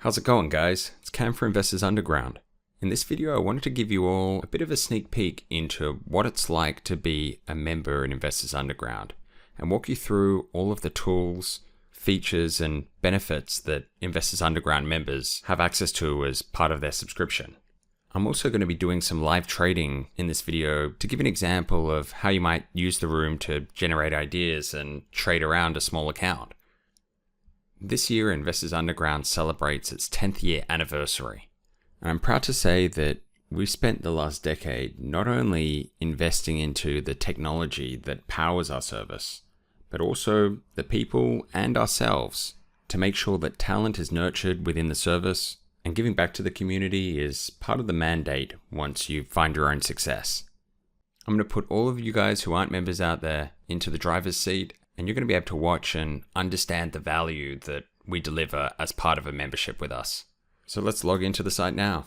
How's it going, guys? It's Cam for Investors Underground. In this video, I wanted to give you all a bit of a sneak peek into what it's like to be a member in Investors Underground and walk you through all of the tools, features, and benefits that Investors Underground members have access to as part of their subscription. I'm also going to be doing some live trading in this video to give an example of how you might use the room to generate ideas and trade around a small account. This year, Investors Underground celebrates its 10th year anniversary. And I'm proud to say that we've spent the last decade not only investing into the technology that powers our service, but also the people and ourselves to make sure that talent is nurtured within the service, and giving back to the community is part of the mandate once you find your own success. I'm going to put all of you guys who aren't members out there into the driver's seat, and you're going to be able to watch and understand the value that we deliver as part of a membership with us. So let's log into the site now.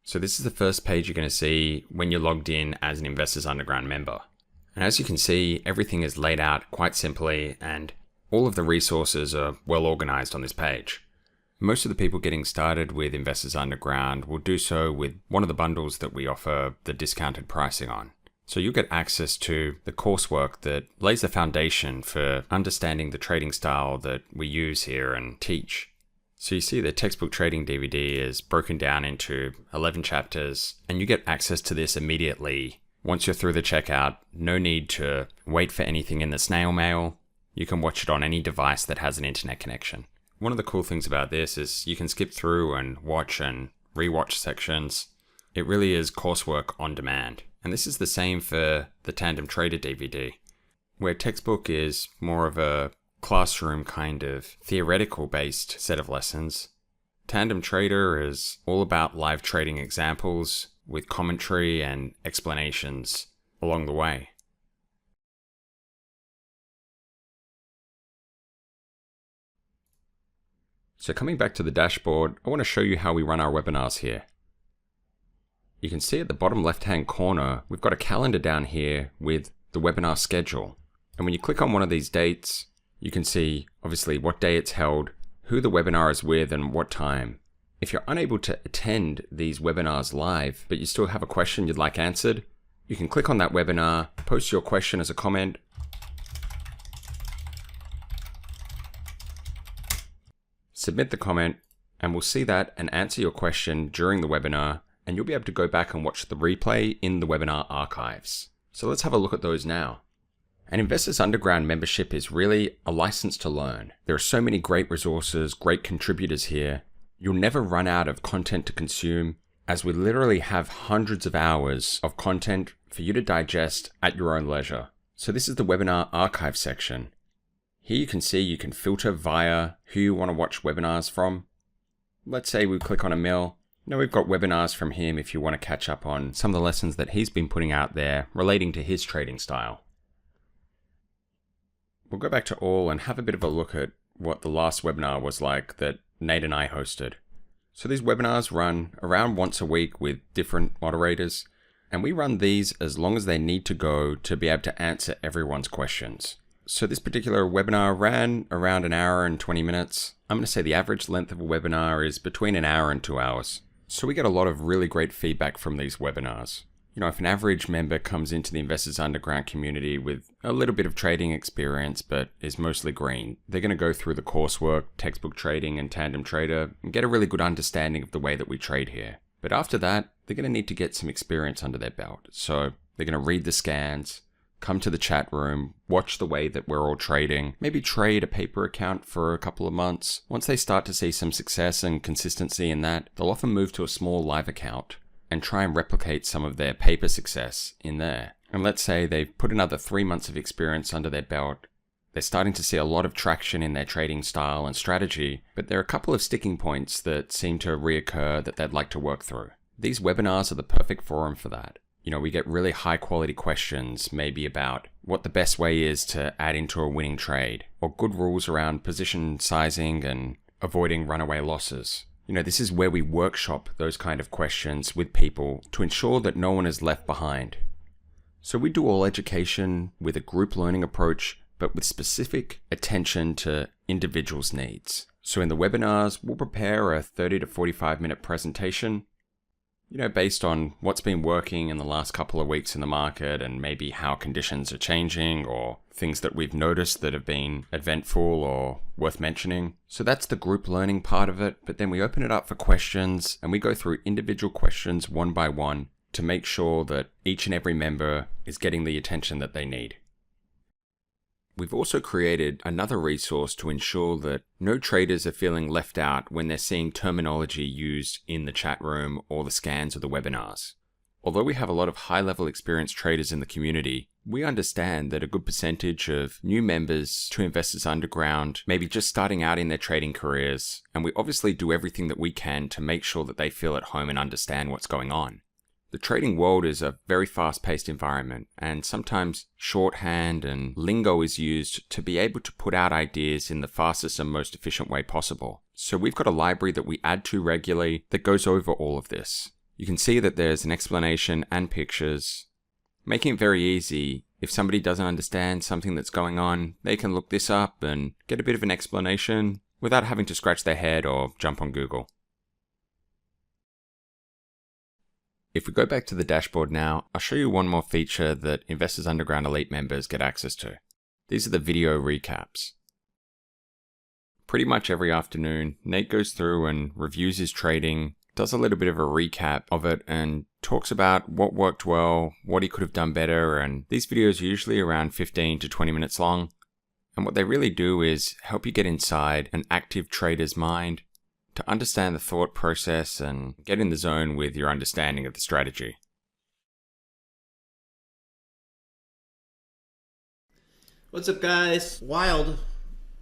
So this is the first page you're going to see when you're logged in as an Investors Underground member. And as you can see, everything is laid out quite simply, and all of the resources are well organized on this page. Most of the people getting started with Investors Underground will do so with one of the bundles that we offer the discounted pricing on. So you'll get access to the coursework that lays the foundation for understanding the trading style that we use here and teach. So you see the textbook trading DVD is broken down into 11 chapters, and you get access to this immediately. Once you're through the checkout, no need to wait for anything in the snail mail. You can watch it on any device that has an internet connection. One of the cool things about this is you can skip through and watch and rewatch sections. It really is coursework on demand. And this is the same for the Tandem Trader DVD, where textbook is more of a classroom kind of theoretical based set of lessons. Tandem Trader is all about live trading examples with commentary and explanations along the way. So coming back to the dashboard, I want to show you how we run our webinars here. You can see at the bottom left-hand corner, we've got a calendar down here with the webinar schedule. And when you click on one of these dates, you can see obviously what day it's held, who the webinar is with, and what time. If you're unable to attend these webinars live, but you still have a question you'd like answered, you can click on that webinar, post your question as a comment, submit the comment, and we'll see that and answer your question during the webinar, and you'll be able to go back and watch the replay in the webinar archives. So let's have a look at those now. An Investors Underground membership is really a license to learn. There are so many great resources, great contributors here. You'll never run out of content to consume, as we literally have hundreds of hours of content for you to digest at your own leisure. So this is the webinar archive section. Here you can see you can filter via who you want to watch webinars from. Let's say we click on Emil. Now we've got webinars from him if you want to catch up on some of the lessons that he's been putting out there relating to his trading style. We'll go back to all and have a bit of a look at what the last webinar was like that Nate and I hosted. So these webinars run around once a week with different moderators, and we run these as long as they need to go to be able to answer everyone's questions. So this particular webinar ran around an hour and 20 minutes. I'm going to say the average length of a webinar is between an hour and 2 hours. So we get a lot of really great feedback from these webinars. You know, if an average member comes into the Investors Underground community with a little bit of trading experience, but is mostly green, they're going to go through the coursework, textbook trading, and Tandem Trader and get a really good understanding of the way that we trade here. But after that, they're going to need to get some experience under their belt. So they're going to read the scans, come to the chat room, watch the way that we're all trading, maybe trade a paper account for a couple of months. Once they start to see some success and consistency in that, they'll often move to a small live account and try and replicate some of their paper success in there. And let's say they've put another 3 months of experience under their belt. They're starting to see a lot of traction in their trading style and strategy, but there are a couple of sticking points that seem to reoccur that they'd like to work through. These webinars are the perfect forum for that. You know, we get really high quality questions, maybe about what the best way is to add into a winning trade, or good rules around position sizing and avoiding runaway losses. You know, this is where we workshop those kind of questions with people to ensure that no one is left behind. So we do all education with a group learning approach, but with specific attention to individuals' needs. So in the webinars, we'll prepare a 30 to 45 minute presentation, based on what's been working in the last couple of weeks in the market and maybe how conditions are changing or things that we've noticed that have been eventful or worth mentioning. So that's the group learning part of it, but then we open it up for questions and we go through individual questions one by one to make sure that each and every member is getting the attention that they need. We've also created another resource to ensure that no traders are feeling left out when they're seeing terminology used in the chat room or the scans of the webinars. Although we have a lot of high-level experienced traders in the community, we understand that a good percentage of new members to Investors Underground may be just starting out in their trading careers, and we obviously do everything that we can to make sure that they feel at home and understand what's going on. The trading world is a very fast-paced environment, and sometimes shorthand and lingo is used to be able to put out ideas in the fastest and most efficient way possible. So we've got a library that we add to regularly that goes over all of this. You can see that there's an explanation and pictures, making it very easy. If somebody doesn't understand something that's going on, they can look this up and get a bit of an explanation without having to scratch their head or jump on Google. If we go back to the dashboard now, I'll show you one more feature that Investors Underground Elite members get access to. These are the video recaps. Pretty much every afternoon, Nate goes through and reviews his trading, does a little bit of a recap of it, and talks about what worked well, what he could have done better, and these videos are usually around 15 to 20 minutes long. And what they really do is help you get inside an active trader's mind, to understand the thought process and get in the zone with your understanding of the strategy. What's up, guys? Wild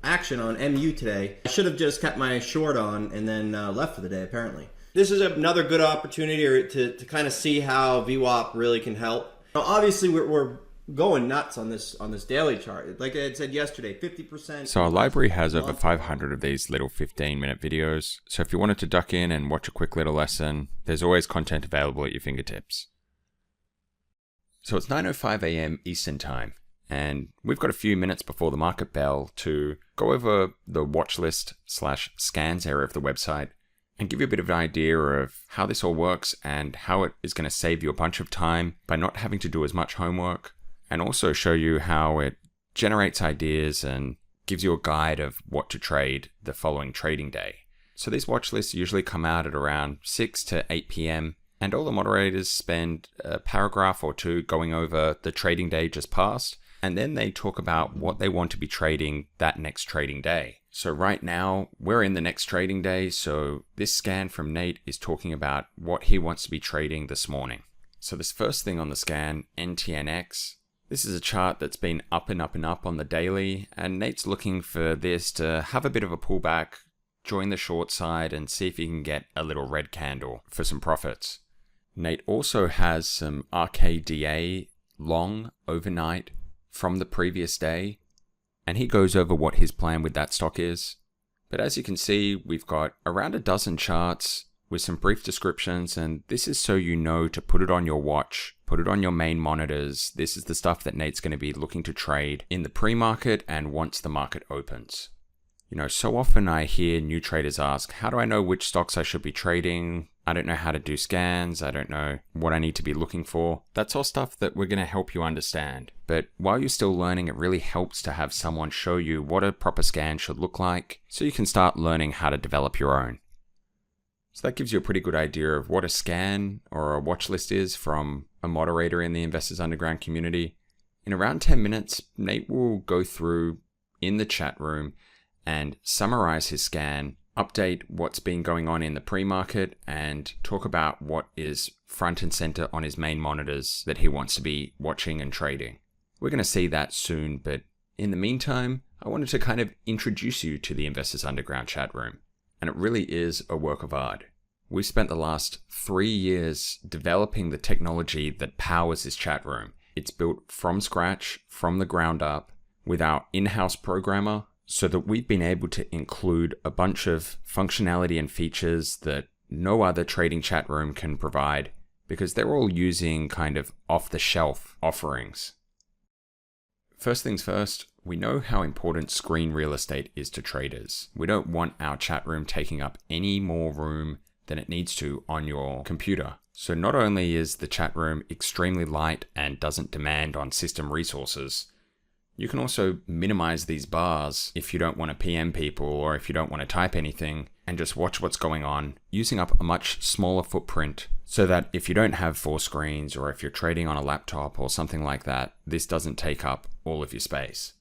action on MU today. I should have just kept my short on and then left for the day, apparently. This is another good opportunity to kind of see how VWAP really can help. Now, obviously, we're going nuts on this daily chart. Like I had said yesterday, 50%. So our library has over 500 of these little 15-minute videos. So if you wanted to duck in and watch a quick little lesson, there's always content available at your fingertips. So it's 9:05 a.m. Eastern Time, and we've got a few minutes before the market bell to go over the watchlist/scans area of the website and give you a bit of an idea of how this all works and how it is going to save you a bunch of time by not having to do as much homework, and also show you how it generates ideas and gives you a guide of what to trade the following trading day. So these watch lists usually come out at around 6 to 8 p.m. and all the moderators spend a paragraph or two going over the trading day just past, and then they talk about what they want to be trading that next trading day. So right now, we're in the next trading day, so this scan from Nate is talking about what he wants to be trading this morning. So this first thing on the scan, NTNX, this is a chart that's been up and up and up on the daily, and Nate's looking for this to have a bit of a pullback, join the short side, and see if he can get a little red candle for some profits. Nate also has some RKDA long overnight from the previous day, and he goes over what his plan with that stock is. But as you can see, we've got around a dozen charts with some brief descriptions, and this is so you know to put it on your watch, put it on your main monitors. This is the stuff that Nate's going to be looking to trade in the pre-market and once the market opens. So often I hear new traders ask, how do I know which stocks I should be trading? I don't know how to do scans. I don't know what I need to be looking for. That's all stuff that we're going to help you understand. But while you're still learning, it really helps to have someone show you what a proper scan should look like so you can start learning how to develop your own. So that gives you a pretty good idea of what a scan or a watch list is from a moderator in the Investors Underground community. In around 10 minutes, Nate will go through in the chat room and summarize his scan, update what's been going on in the pre-market, and talk about what is front and center on his main monitors that he wants to be watching and trading. We're going to see that soon, but in the meantime, I wanted to kind of introduce you to the Investors Underground chat room. And it really is a work of art. We've spent the last 3 years developing the technology that powers this chat room. It's built from scratch, from the ground up, with our in-house programmer, so that we've been able to include a bunch of functionality and features that no other trading chat room can provide, because they're all using kind of off-the-shelf offerings. First things first, We know how important screen real estate is to traders. We don't want our chat room taking up any more room than it needs to on your computer. So not only is the chat room extremely light and doesn't demand on system resources, you can also minimize these bars if you don't want to PM people or if you don't want to type anything and just watch what's going on, using up a much smaller footprint so that if you don't have 4 screens or if you're trading on a laptop or something like that, this doesn't take up all of your space.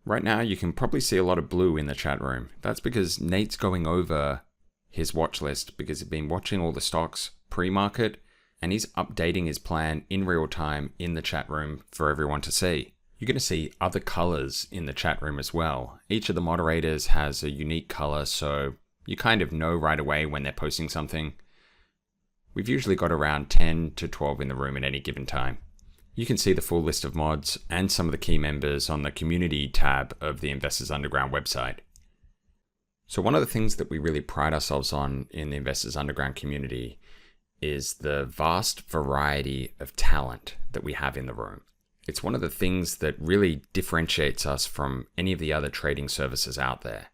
Right now, you can probably see a lot of blue in the chat room. That's because Nate's going over his watch list because he's been watching all the stocks pre-market and he's updating his plan in real time in the chat room for everyone to see. You're going to see other colors in the chat room as well. Each of the moderators has a unique color, so you kind of know right away when they're posting something. We've usually got around 10 to 12 in the room at any given time. You can see the full list of mods and some of the key members on the community tab of the Investors Underground website. So one of the things that we really pride ourselves on in the Investors Underground community is the vast variety of talent that we have in the room. It's one of the things that really differentiates us from any of the other trading services out there.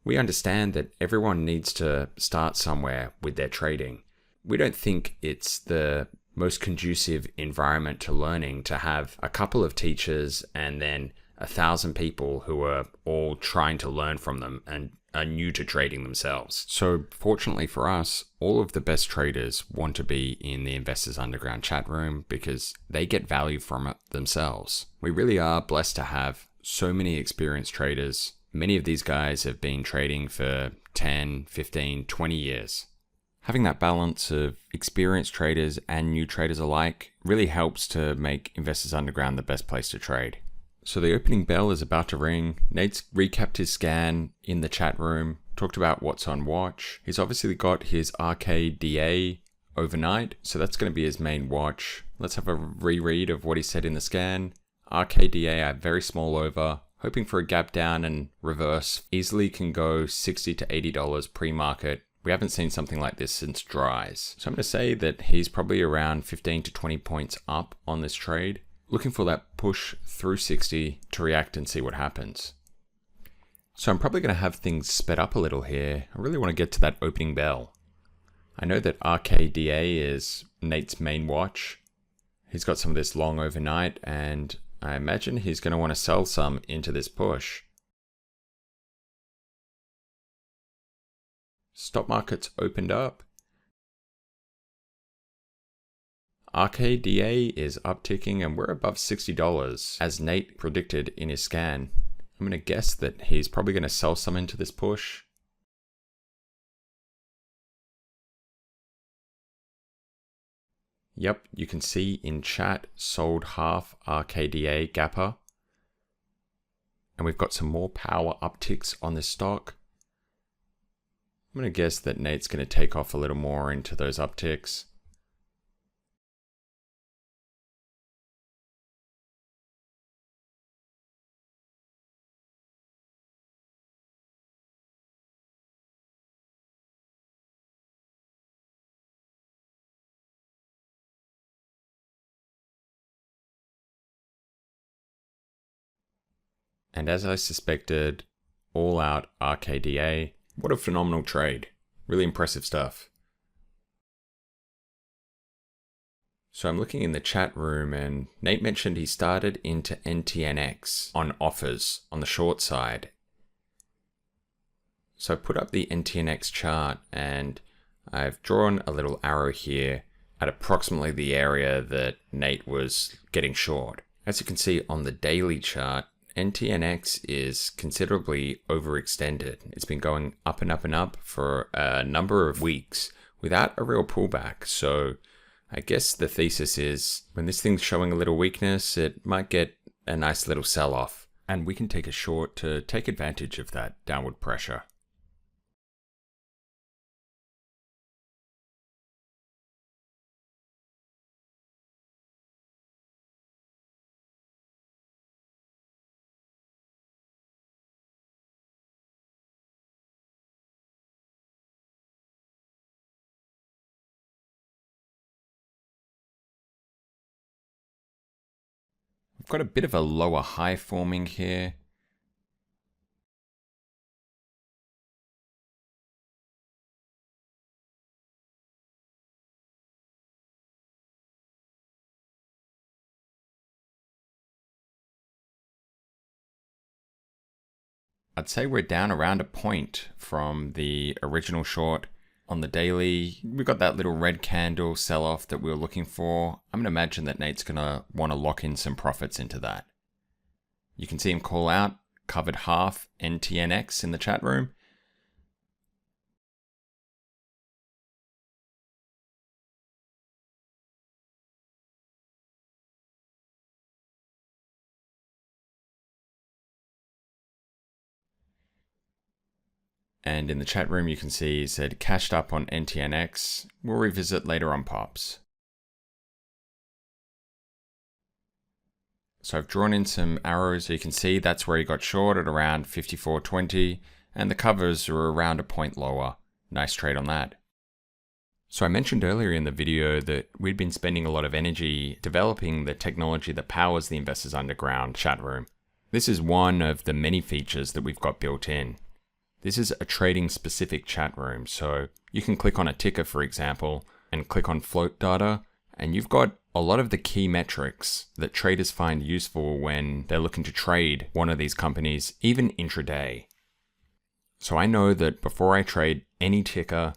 We understand that everyone needs to start somewhere with their trading. We don't think it's the most conducive environment to learning to have a couple of teachers and then 1,000 people who are all trying to learn from them and are new to trading themselves. So fortunately for us, all of the best traders want to be in the Investors Underground chat room because they get value from it themselves. We really are blessed to have so many experienced traders. Many of these guys have been trading for 10, 15, 20 years. Having that balance of experienced traders and new traders alike really helps to make Investors Underground the best place to trade. So the opening bell is about to ring. Nate's recapped his scan in the chat room, talked about what's on watch. He's obviously got his RKDA overnight, so that's going to be his main watch. Let's have a reread of what he said in the scan. RKDA, a very small over, hoping for a gap down and reverse. Easily can go $60 to $80 pre-market. We haven't seen something like this since dries. So I'm going to say that he's probably around 15 to 20 points up on this trade. Looking for that push through 60 to react and see what happens. So I'm probably going to have things sped up a little here. I really want to get to that opening bell. I know that RKDA is Nate's main watch. He's got some of this long overnight and I imagine he's going to want to sell some into this push. Stop markets opened up. RKDA is upticking and we're above $60 as Nate predicted in his scan. I'm going to guess that he's probably going to sell some into this push. Yep, you can see in chat sold half RKDA gapper. And we've got some more power upticks on this stock. I'm going to guess that Nate's going to take off a little more into those upticks. And as I suspected, all out RKDA. What a phenomenal trade. Really impressive stuff. So I'm looking in the chat room and Nate mentioned he started into NTNX on offers on the short side. So I put up the NTNX chart and I've drawn a little arrow here at approximately the area that Nate was getting short. As you can see on the daily chart, NTNX is considerably overextended. It's been going up and up and up for a number of weeks without a real pullback. So I guess the thesis is when this thing's showing a little weakness, it might get a nice little sell-off. And we can take a short to take advantage of that downward pressure. We've got a bit of a lower high forming here. I'd say we're down around a point from the original short. On the daily, we got that little red candle sell-off that we were looking for. I'm going to imagine that Nate's going to want to lock in some profits into that. You can see him call out, covered half NTNX in the chat room. And in the chat room, you can see he said cashed up on NTNX. We'll revisit later on pops. So I've drawn in some arrows so you can see that's where he got short at around 54.20, and the covers are around a point lower. Nice trade on that. So I mentioned earlier in the video that we'd been spending a lot of energy developing the technology that powers the Investors Underground chat room. This is one of the many features that we've got built in. This is a trading specific chat room, so you can click on a ticker, for example, and click on float data, and you've got a lot of the key metrics that traders find useful when they're looking to trade one of these companies, even intraday. So I know that before I trade any ticker,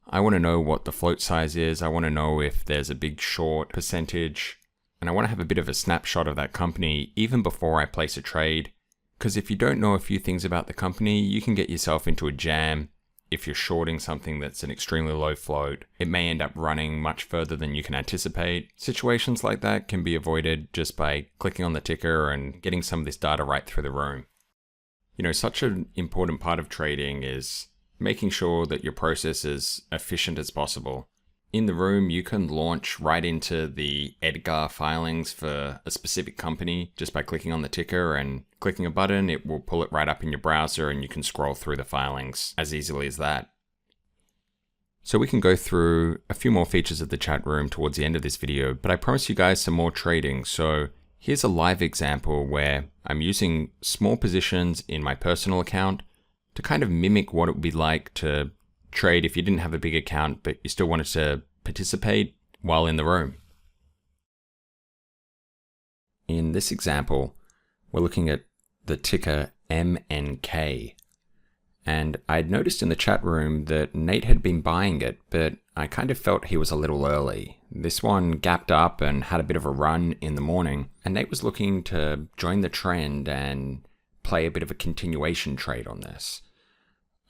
I want to know what the float size is, I want to know if there's a big short percentage, and I want to have a bit of a snapshot of that company even before I place a trade. Because if you don't know a few things about the company, you can get yourself into a jam. If you're shorting something that's an extremely low float, it may end up running much further than you can anticipate. Situations like that can be avoided just by clicking on the ticker and getting some of this data right through the room. You know, such an important part of trading is making sure that your process is efficient as possible. In the room, you can launch right into the Edgar filings for a specific company just by clicking on the ticker and clicking a button. It will pull it right up in your browser and you can scroll through the filings as easily as that. So we can go through a few more features of the chat room towards the end of this video, but I promise you guys some more trading. So here's a live example where I'm using small positions in my personal account to kind of mimic what it would be like to trade if you didn't have a big account, but you still wanted to participate while in the room. In this example, we're looking at the ticker MNK. And I'd noticed in the chat room that Nate had been buying it, but I kind of felt he was a little early. This one gapped up and had a bit of a run in the morning, and Nate was looking to join the trend and play a bit of a continuation trade on this.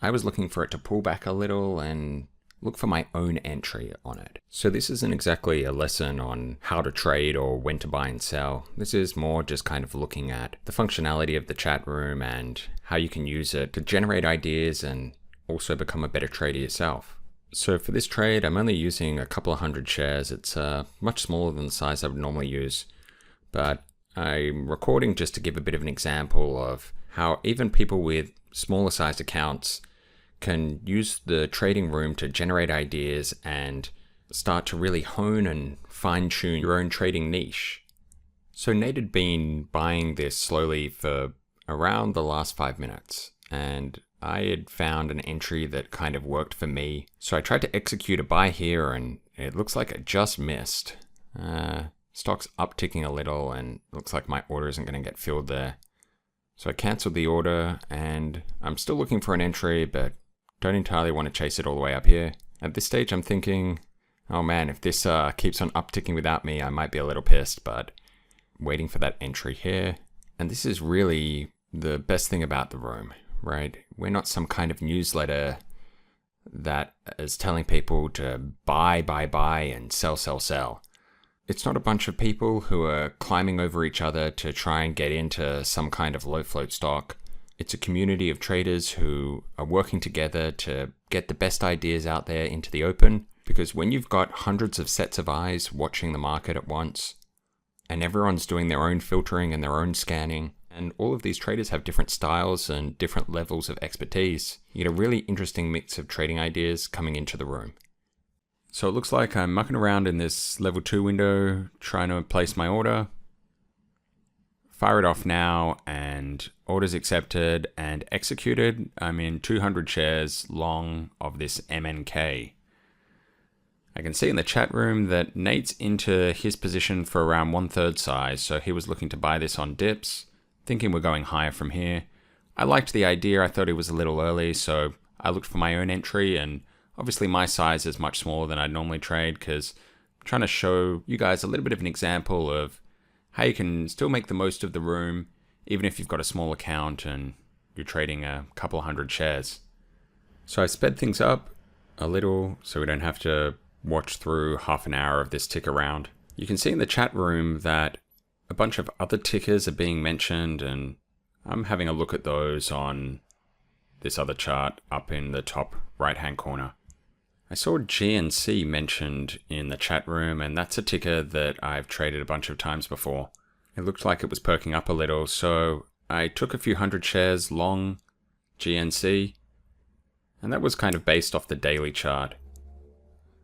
I was looking for it to pull back a little and look for my own entry on it. So this isn't exactly a lesson on how to trade or when to buy and sell. This is more just kind of looking at the functionality of the chat room and how you can use it to generate ideas and also become a better trader yourself. So for this trade, I'm only using a couple of hundred shares. It's much smaller than the size I would normally use, but I'm recording just to give a bit of an example of how even people with smaller sized accounts can use the trading room to generate ideas and start to really hone and fine-tune your own trading niche. So Nate had been buying this slowly for around the last 5 minutes, and I had found an entry that kind of worked for me. So I tried to execute a buy here, and it looks like it just missed. Stock's upticking a little, and looks like my order isn't going to get filled there. So I canceled the order, and I'm still looking for an entry, but don't entirely want to chase it all the way up here. At this stage, I'm thinking, oh man, if this keeps on upticking without me, I might be a little pissed, but waiting for that entry here. And this is really the best thing about the room, right? We're not some kind of newsletter that is telling people to buy, and sell. It's not a bunch of people who are climbing over each other to try and get into some kind of low float stock. It's a community of traders who are working together to get the best ideas out there into the open, because when you've got hundreds of sets of eyes watching the market at once, and everyone's doing their own filtering and their own scanning, and all of these traders have different styles and different levels of expertise, you get a really interesting mix of trading ideas coming into the room. So it looks like I'm mucking around in this level 2 window, trying to place my order. fire it off now, and orders accepted and executed. I'm in 200 shares long of this MNK. I can see in the chat room that Nate's into his position for around 1/3 size, so he was looking to buy this on dips, thinking we're going higher from here. I liked the idea. I thought it was a little early, so I looked for my own entry, and obviously my size is much smaller than I'd normally trade because I'm trying to show you guys a little bit of an example of how you can still make the most of the room even if you've got a small account and you're trading a couple hundred shares. So I sped things up a little so we don't have to watch through half an hour of this tick around. You can see in the chat room that a bunch of other tickers are being mentioned, and I'm having a look at those on this other chart up in the top right hand corner. I saw GNC mentioned in the chat room, and that's a ticker that I've traded a bunch of times before. It looked like it was perking up a little, so I took a few hundred shares long GNC, and that was kind of based off the daily chart.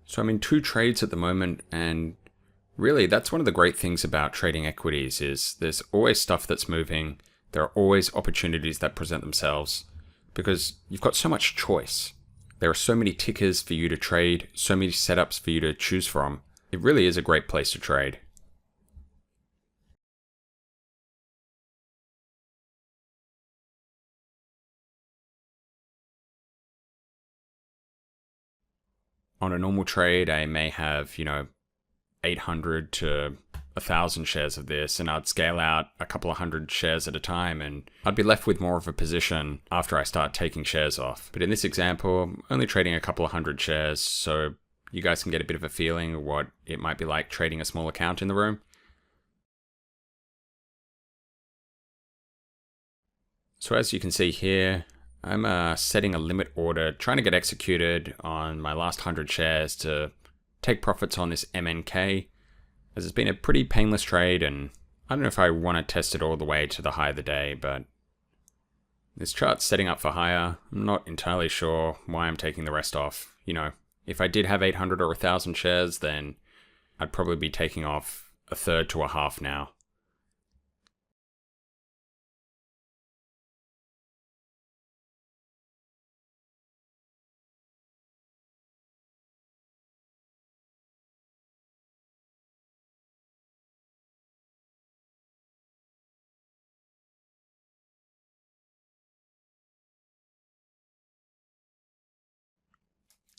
So I'm in 2 trades at the moment, and really that's one of the great things about trading equities is there's always stuff that's moving. There are always opportunities that present themselves because you've got so much choice. There are so many tickers for you to trade, so many setups for you to choose from. It really is a great place to trade. On a normal trade, I may have, 800 to 1,000 shares of this, and I'd scale out a couple of hundred shares at a time, and I'd be left with more of a position after I start taking shares off. But in this example, I'm only trading a couple of hundred shares, so you guys can get a bit of a feeling of what it might be like trading a small account in the room. So as you can see here, I'm setting a limit order, trying to get executed on my last 100 shares to take profits on this MNK, as it's been a pretty painless trade, and I don't know if I want to test it all the way to the high of the day, but this chart's setting up for higher. I'm not entirely sure why I'm taking the rest off. If I did have 800 or 1,000 shares, then I'd probably be taking off a third to a half now.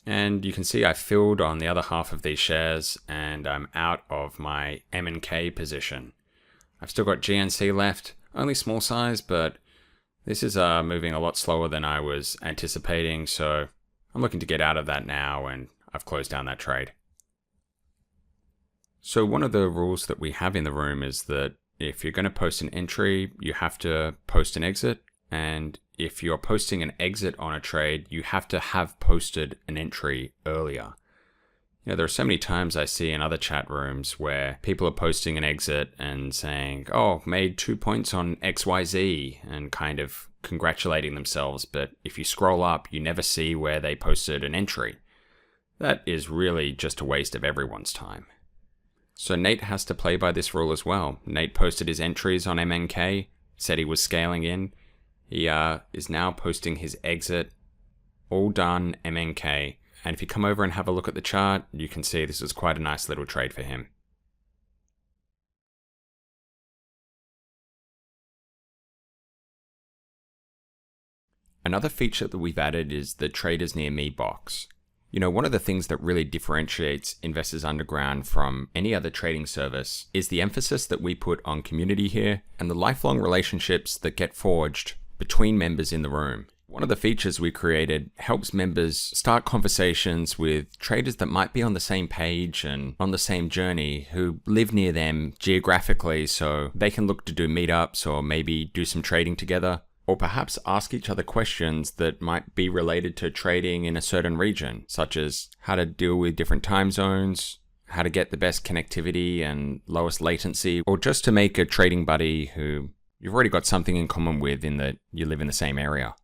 And you can see I filled on the other half of these shares, and I'm out of my M&K position. I've still got GNC left, only small size, but this is moving a lot slower than I was anticipating, so I'm looking to get out of that now, and I've closed down that trade. So one of the rules that we have in the room is that if you're going to post an entry, you have to post an exit, and if you're posting an exit on a trade, you have to have posted an entry earlier. There are so many times I see in other chat rooms where people are posting an exit and saying, oh, made 2 points on XYZ, and kind of congratulating themselves. But if you scroll up, you never see where they posted an entry. That is really just a waste of everyone's time. So Nate has to play by this rule as well. Nate posted his entries on MNK, said he was scaling in. He is now posting his exit, all done MNK. And if you come over and have a look at the chart, you can see this is quite a nice little trade for him. Another feature that we've added is the Traders Near Me box. One of the things that really differentiates Investors Underground from any other trading service is the emphasis that we put on community here and the lifelong relationships that get forged between members in the room. One of the features we created helps members start conversations with traders that might be on the same page and on the same journey who live near them geographically, so they can look to do meetups or maybe do some trading together, or perhaps ask each other questions that might be related to trading in a certain region, such as how to deal with different time zones, how to get the best connectivity and lowest latency, or just to make a trading buddy who you've already got something in common with in that you live in the same area.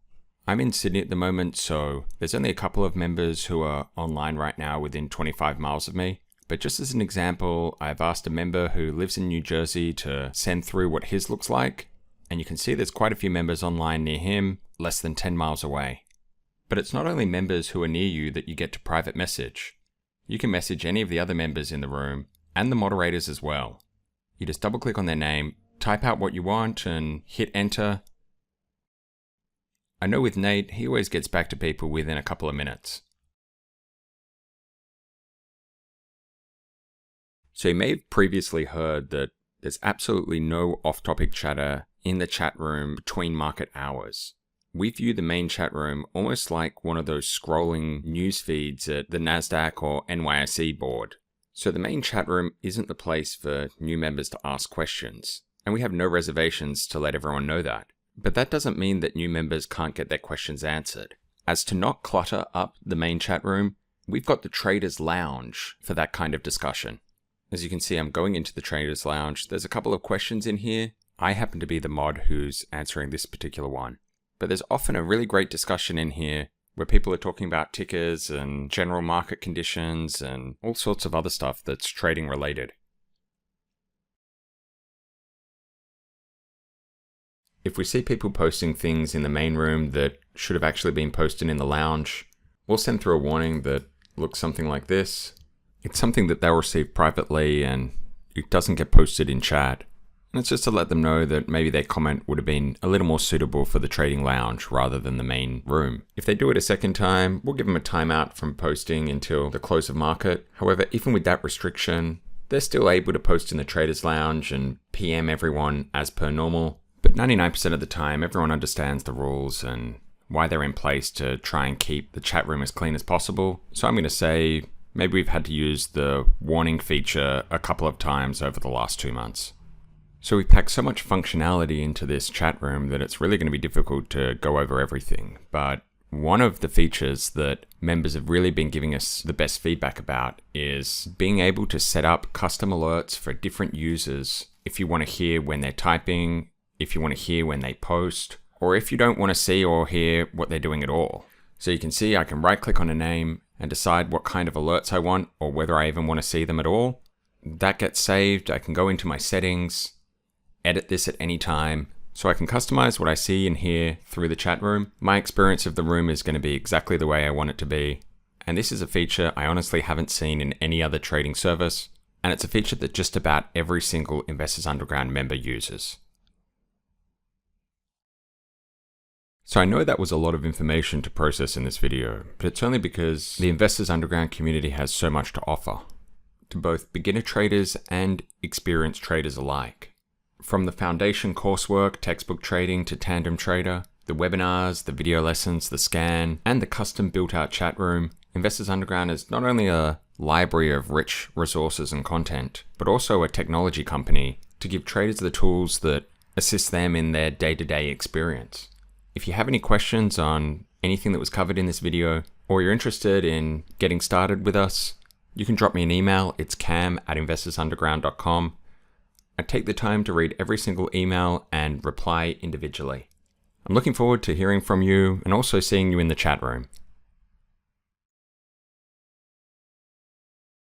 I'm in Sydney at the moment, so there's only a couple of members who are online right now within 25 miles of me. But just as an example, I've asked a member who lives in New Jersey to send through what his looks like, and you can see there's quite a few members online near him, less than 10 miles away. But it's not only members who are near you that you get to private message. You can message any of the other members in the room, and the moderators as well. You just double click on their name, type out what you want, and hit enter. I know with Nate, he always gets back to people within a couple of minutes. So you may have previously heard that there's absolutely no off-topic chatter in the chat room between market hours. We view the main chat room almost like one of those scrolling news feeds at the NASDAQ or NYSE board. So the main chat room isn't the place for new members to ask questions, and we have no reservations to let everyone know that. But that doesn't mean that new members can't get their questions answered. As to not clutter up the main chat room, we've got the Traders Lounge for that kind of discussion. As you can see, I'm going into the Traders Lounge. There's a couple of questions in here. I happen to be the mod who's answering this particular one. But there's often a really great discussion in here where people are talking about tickers and general market conditions and all sorts of other stuff that's trading related. If we see people posting things in the main room that should have actually been posted in the lounge, we'll send through a warning that looks something like this. It's something that they'll receive privately and it doesn't get posted in chat. And it's just to let them know that maybe their comment would have been a little more suitable for the trading lounge rather than the main room. If they do it a second time, we'll give them a timeout from posting until the close of market. However, even with that restriction, they're still able to post in the traders lounge and PM everyone as per normal. But 99% of the time, everyone understands the rules and why they're in place to try and keep the chat room as clean as possible. So I'm going to say maybe we've had to use the warning feature a couple of times over the last 2 months. So we've packed so much functionality into this chat room that it's really going to be difficult to go over everything. But one of the features that members have really been giving us the best feedback about is being able to set up custom alerts for different users if you want to hear when they're typing, if you want to hear when they post, or if you don't want to see or hear what they're doing at all. So you can see I can right click on a name and decide what kind of alerts I want or whether I even want to see them at all. That gets saved. I can go into my settings, edit this at any time, so I can customize what I see and hear through the chat room. My experience of the room is going to be exactly the way I want it to be. And this is a feature I honestly haven't seen in any other trading service. And it's a feature that just about every single Investors Underground member uses. So I know that was a lot of information to process in this video, but it's only because the Investors Underground community has so much to offer to both beginner traders and experienced traders alike. From the foundation coursework, textbook trading to tandem trader, the webinars, the video lessons, the scan, and the custom built-out chat room, Investors Underground is not only a library of rich resources and content, but also a technology company to give traders the tools that assist them in their day-to-day experience. If you have any questions on anything that was covered in this video, or you're interested in getting started with us, you can drop me an email. It's cam@investorsunderground.com. I take the time to read every single email and reply individually. I'm looking forward to hearing from you and also seeing you in the chat room.